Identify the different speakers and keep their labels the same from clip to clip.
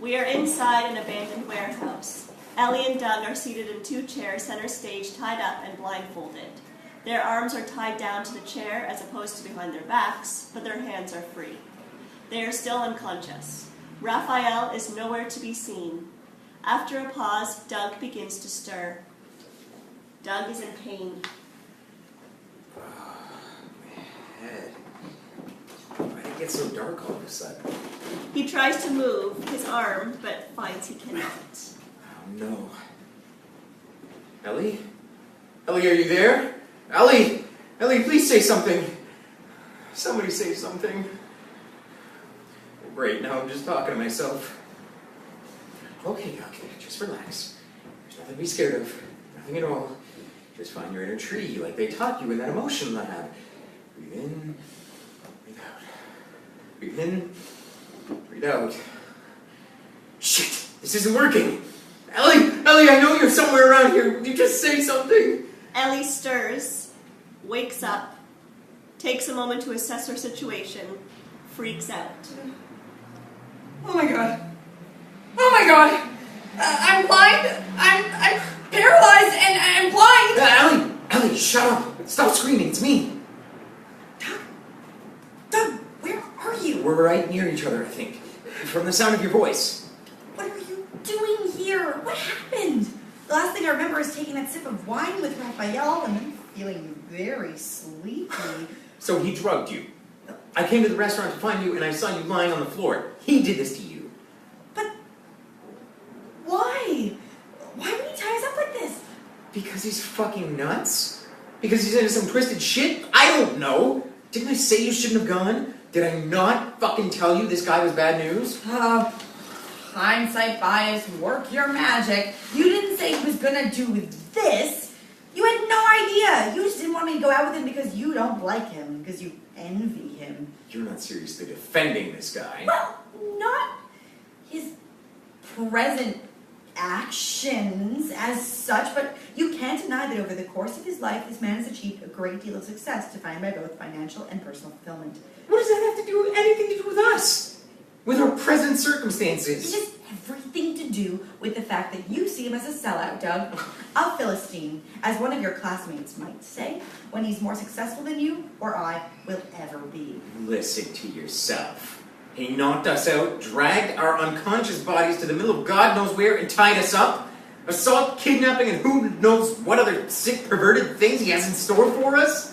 Speaker 1: We are inside an abandoned warehouse. Ellie and Doug are seated in 2 chairs center stage, tied up and blindfolded. Their arms are tied down to the chair as opposed to behind their backs, but their hands are free. They are still unconscious. Raphael is nowhere to be seen. After a pause, Doug begins to stir. Doug is in pain.
Speaker 2: My head. Why did it get so dark all of a sudden?
Speaker 1: He tries to move his arm, but finds he cannot.
Speaker 2: Oh no. Ellie? Ellie, are you there? Ellie! Ellie, please say something. Somebody say something. Great, now I'm just talking to myself. Okay, just relax. There's nothing to be scared of. Nothing at all. Just find your inner tree like they taught you in that emotion lab. Breathe in, breathe out. Breathe in, breathe out. Shit! This isn't working! Ellie! Ellie, I know you're somewhere around here. Will you just say something?
Speaker 1: Ellie stirs, wakes up, takes a moment to assess her situation, freaks out.
Speaker 3: Oh my god. Oh my god. I'm blind. I'm paralyzed and I'm blind.
Speaker 2: Ellie, shut up. Stop screaming. It's me.
Speaker 3: Doug, where are you?
Speaker 2: We're right near each other, I think. From the sound of your voice.
Speaker 3: What are you doing here? What happened? The last thing I remember is taking that sip of wine with Raphael and then feeling very sleepy.
Speaker 2: So he drugged you. I came to the restaurant to find you and I saw you lying on the floor. He did this to you.
Speaker 3: But why? Why would he tie us up like this?
Speaker 2: Because he's fucking nuts? Because he's into some twisted shit? I don't know. Didn't I say you shouldn't have gone? Did I not fucking tell you this guy was bad news?
Speaker 3: Hindsight bias, work your magic. You didn't say he was gonna do this. You had no idea. You just didn't want me to go out with him because you don't like him, because you envy him.
Speaker 2: You're not seriously defending this guy.
Speaker 3: Well, not his present actions as such, but you can't deny that over the course of his life, this man has achieved a great deal of success defined by both financial and personal fulfillment.
Speaker 2: What does that have to do with anything to do with us? With our present circumstances?
Speaker 3: It has everything to do with the fact that you see him as a sellout, Doug. A Philistine, as one of your classmates might say, when he's more successful than you or I will ever be.
Speaker 2: Listen to yourself. He knocked us out, dragged our unconscious bodies to the middle of God knows where, and tied us up. Assault, kidnapping, and who knows what other sick, perverted things he has in store for us?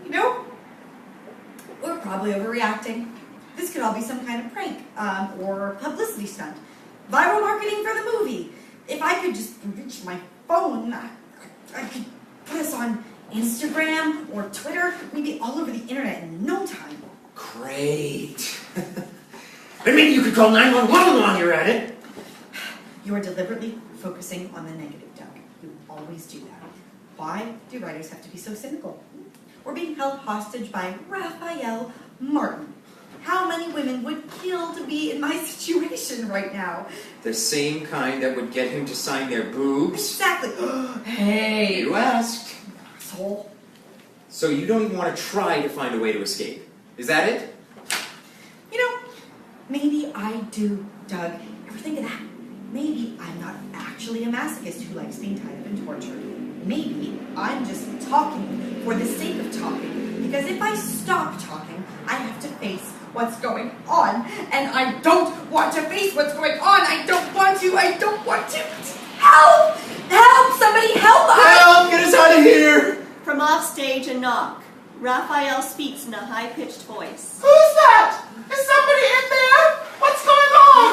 Speaker 3: You know, we're probably overreacting. This could all be some kind of prank, or publicity stunt. Viral marketing for the movie. If I could just reach my phone, I could put us on Instagram or Twitter, we'd be all over the internet in no time.
Speaker 2: Great. Then maybe you could call 911 while you're at it.
Speaker 3: You are deliberately focusing on the negative, Doug. You always do that. Why do writers have to be so cynical? We're being held hostage by Raphael Martin. How many women would kill to be in my situation right now?
Speaker 2: The same kind that would get him to sign their boobs?
Speaker 3: Exactly. Hey.
Speaker 2: You asked.
Speaker 3: Asshole.
Speaker 2: So you don't even want to try to find a way to escape. Is that it?
Speaker 3: You know, maybe I do, Doug. Ever think of that? Maybe I'm not actually a masochist who likes being tied up and tortured. Maybe I'm just talking for the sake of talking. Because if I stop talking, I have to face what's going on. And I don't want to face what's going on. I don't want to. Help! Help! Somebody help us!
Speaker 2: Help! Get us out of here!
Speaker 1: From off stage, a knock. Raphael speaks in a high-pitched voice.
Speaker 4: Who's that? Is somebody in there? What's going on?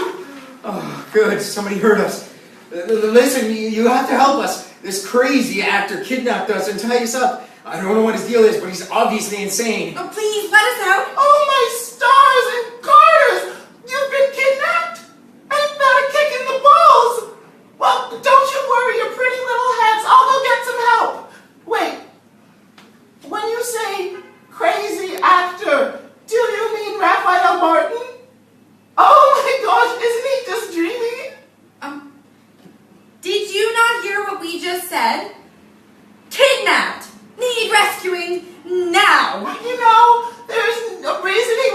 Speaker 2: Oh, good. Somebody heard us. Listen, you have to help us. This crazy actor kidnapped us and tied us up. I don't know what his deal is, but he's obviously insane.
Speaker 3: Oh, please, let us out.
Speaker 4: Oh, my stars and garters! You've been kidnapped? Ain't that a kick in the balls? Well, don't you worry your pretty little heads. I'll go get some help. Wait. When you say crazy actor, do you mean Raphael Martin? Oh my gosh, isn't he just dreamy?
Speaker 3: Did you not hear what we just said? Kidnapped! Need rescuing now!
Speaker 4: You know, there's a reason he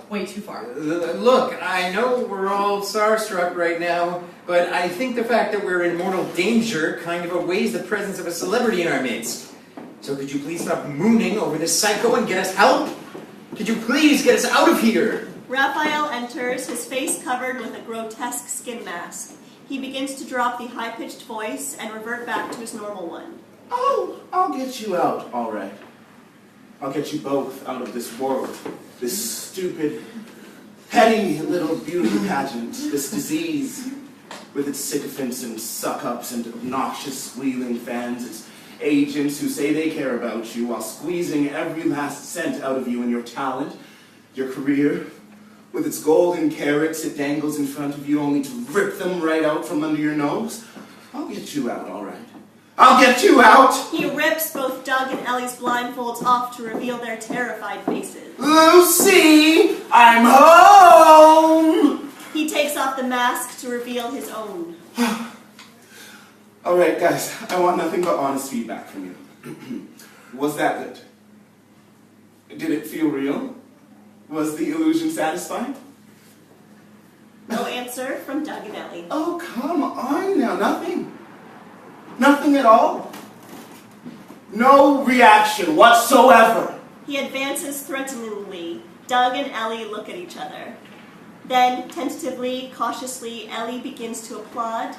Speaker 3: way too far.
Speaker 2: Look, I know we're all starstruck right now, but I think the fact that we're in mortal danger kind of outweighs the presence of a celebrity in our midst. So could you please stop mooning over this psycho and get us help? Could you please get us out of here?
Speaker 1: Raphael enters, his face covered with a grotesque skin mask. He begins to drop the high-pitched voice and revert back to his normal one.
Speaker 4: Oh, I'll get you out, all right. I'll get you both out of this world. This stupid, petty little beauty pageant. This disease with its sycophants and suck-ups and obnoxious squealing fans. Its agents who say they care about you while squeezing every last cent out of you and your talent, your career. With its golden carrots it dangles in front of you only to rip them right out from under your nose. I'll get you out, all right. I'll get you out!
Speaker 1: He rips both Doug and Ellie's blindfolds off to reveal their terrified faces.
Speaker 4: Lucy, I'm home!
Speaker 1: He takes off the mask to reveal his own.
Speaker 4: All right, guys, I want nothing but honest feedback from you. Was that good? Did it feel real? Was the illusion satisfying?
Speaker 1: No answer from Doug and Ellie.
Speaker 4: Oh, come on now, nothing. Nothing at all. No reaction whatsoever.
Speaker 1: He advances threateningly. Doug and Ellie look at each other. Then, tentatively, cautiously, Ellie begins to applaud.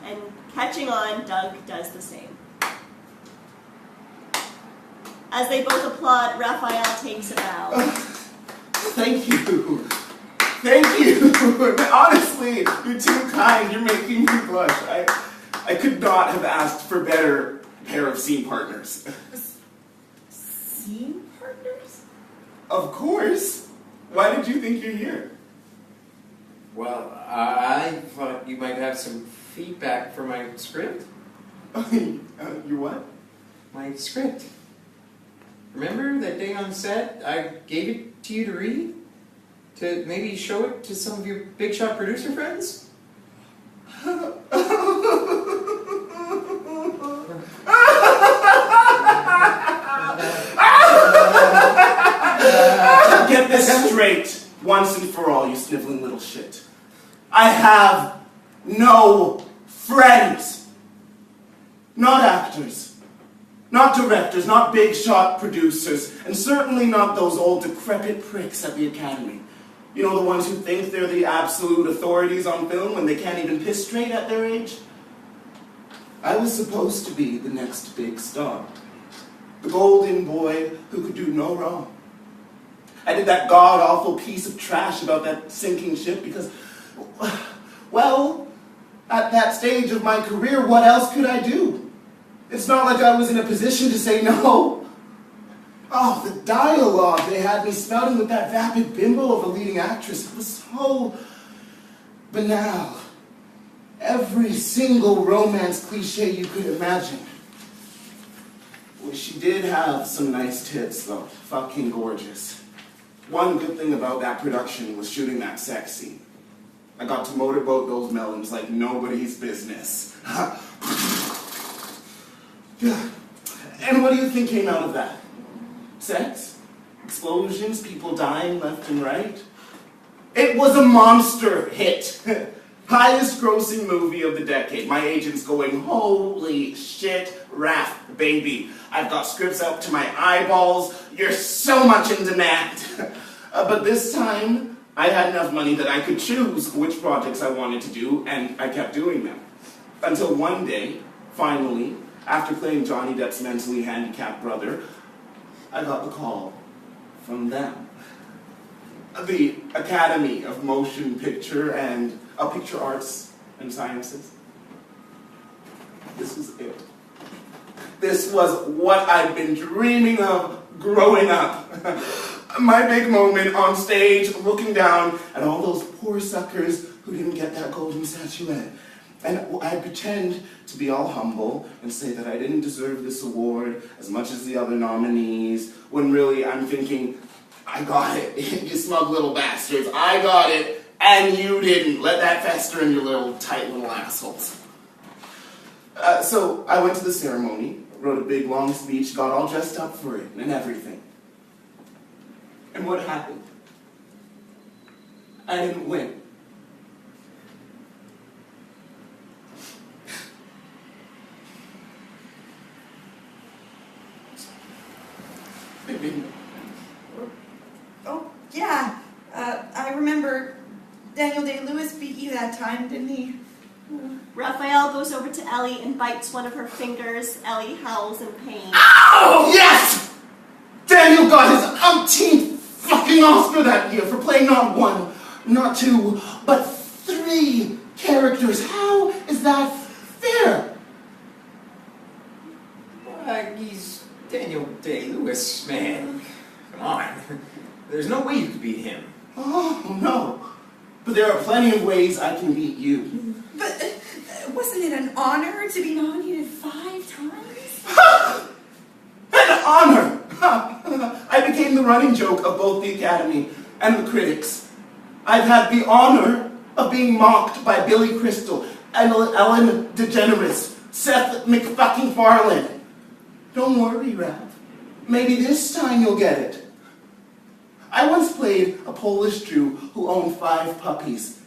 Speaker 1: And catching on, Doug does the same. As they both applaud, Raphael takes a bow.
Speaker 4: Thank you. Thank you. Honestly, you're too kind. You're making me blush. I could not have asked for a better pair of scene partners.
Speaker 3: Scene partners?
Speaker 4: Of course. Why did you think you're here?
Speaker 2: Well, I thought you might have some feedback for my script.
Speaker 4: Your what?
Speaker 2: My script. Remember that day on set, I gave it to you to read? To maybe show it to some of your big shot producer friends?
Speaker 4: Get this straight once and for all, you sniveling little shit. I have no friends. Not actors. Not directors, not big shot producers, and certainly not those old decrepit pricks at the Academy. You know, the ones who think they're the absolute authorities on film when they can't even piss straight at their age? I was supposed to be the next big star. The golden boy who could do no wrong. I did that god-awful piece of trash about that sinking ship because, well, at that stage of my career, what else could I do? It's not like I was in a position to say no. Oh, the dialogue they had me spouting with that vapid bimbo of a leading actress. It was so banal. Every single romance cliche you could imagine. Well, she did have some nice tits, though. Fucking gorgeous. One good thing about that production was shooting that sex scene. I got to motorboat those melons like nobody's business. And what do you think came out of that? Sex? Explosions? People dying left and right? It was a monster hit. Highest grossing movie of the decade. My agent's going, holy shit, Raph, baby. I've got scripts out to my eyeballs. You're so much in demand. But this time, I had enough money that I could choose which projects I wanted to do, and I kept doing them. Until one day, finally, after playing Johnny Depp's mentally handicapped brother, I got the call from them. The Academy of Motion Picture and Picture Arts and Sciences. This was it. This was what I'd been dreaming of growing up. My big moment on stage, looking down at all those poor suckers who didn't get that golden statuette. And I'd pretend to be all humble and say that I didn't deserve this award as much as the other nominees, when really I'm thinking, I got it, you smug little bastards, I got it, and you didn't. Let that fester in your little, tight little assholes. So I went to the ceremony, wrote a big long speech, got all dressed up for it and everything. And what happened? I didn't win. Maybe.
Speaker 3: Oh, yeah. I remember Daniel Day-Lewis beat you that time, didn't he?
Speaker 1: Raphael goes over to Ellie and bites one of her fingers. Ellie howls in pain.
Speaker 4: Oh, yes! Daniel got his umpteenth fucking Oscar that year for playing not one, not two, but 3 characters. How is that fair?
Speaker 2: He's Daniel Day-Lewis, man. Come on. There's no way you could beat him.
Speaker 4: Oh, no. But there are plenty of ways I can beat you.
Speaker 3: But wasn't it an honor to be nominated 5 times?
Speaker 4: An honor! I became the running joke of both the Academy and the critics. I've had the honor of being mocked by Billy Crystal, Ellen DeGeneres, Seth MacFarlane. Don't worry, Raph. Maybe this time you'll get it. I once played a Polish Jew who owned 5 puppies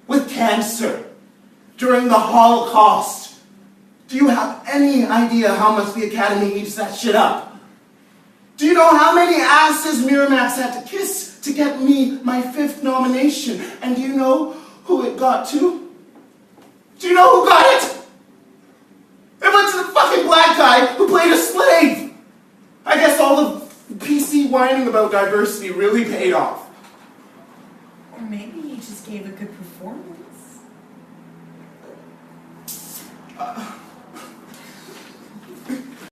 Speaker 4: with cancer during the Holocaust. Do you have any idea how much the Academy eats that shit up? Do you know how many asses Miramax had to kiss to get me my 5th nomination? And do you know who it got to? Do you know who got it? It went to the fucking black guy who played a slave. I guess all the PC whining about diversity really paid off.
Speaker 3: Or maybe he just gave a good performance.